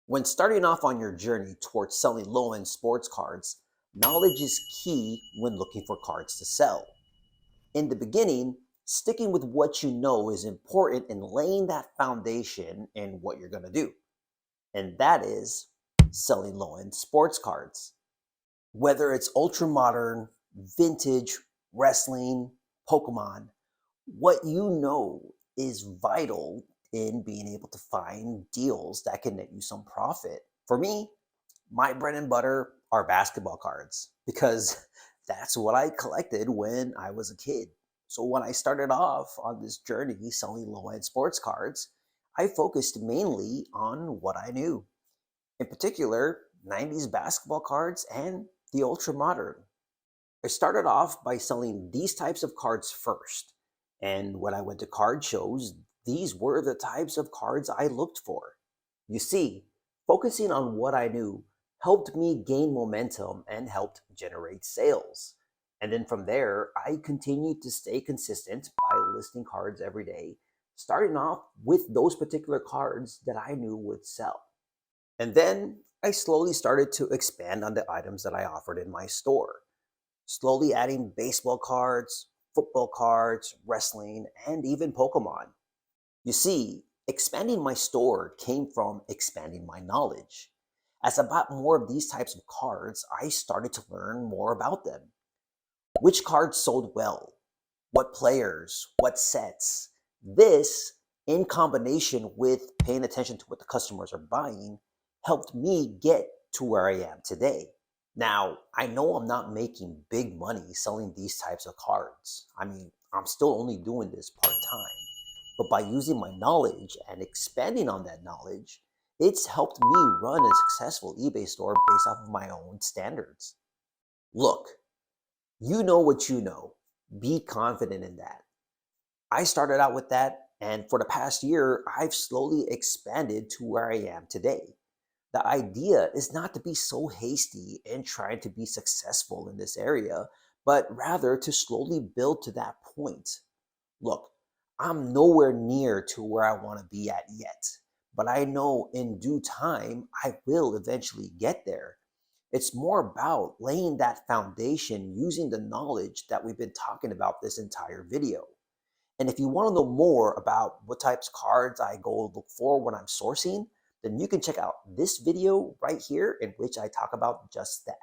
When starting off on your journey towards selling low end sports cards, knowledge is key when looking for cards to sell. In the beginning, sticking with what you know is important in laying that foundation in what you're going to do, and that is selling low end sports cards. Whether it's ultra modern, vintage, wrestling, Pokemon, what you know is vital in being able to find deals that can net you some profit. For me, my bread and butter are basketball cards because that's what I collected when I was a kid. So when I started off on this journey selling low end sports cards, I focused mainly on what I knew. In particular, 90s basketball cards and the ultra modern. I started off by selling these types of cards first. And when I went to card shows, these were the types of cards I looked for. You see, focusing on what I knew helped me gain momentum and helped generate sales. And then from there, I continued to stay consistent by listing cards every day, starting off with those particular cards that I knew would sell. And then I slowly started to expand on the items that I offered in my store, slowly adding baseball cards, football cards, wrestling, and even Pokemon. You see, expanding my store came from expanding my knowledge. As I bought more of these types of cards, I started to learn more about them. Which cards sold well? What players? What sets? This, in combination with paying attention to what the customers are buying, helped me get to where I am today. Now, I know I'm not making big money selling these types of cards. I mean, I'm still only doing this part time. But by using my knowledge and expanding on that knowledge, it's helped me run a successful eBay store based off of my own standards. Look, you know what you know. Be confident in that. I started out with that, and for the past year, I've slowly expanded to where I am today. The idea is not to be so hasty in trying to be successful in this area, but rather to slowly build to that point. Look, I'm nowhere near to where I want to be at yet, but I know in due time I will eventually get there. It's more about laying that foundation using the knowledge that we've been talking about this entire video. And if you want to know more about what types of cards I go look for when I'm sourcing, then you can check out this video right here in which I talk about just that.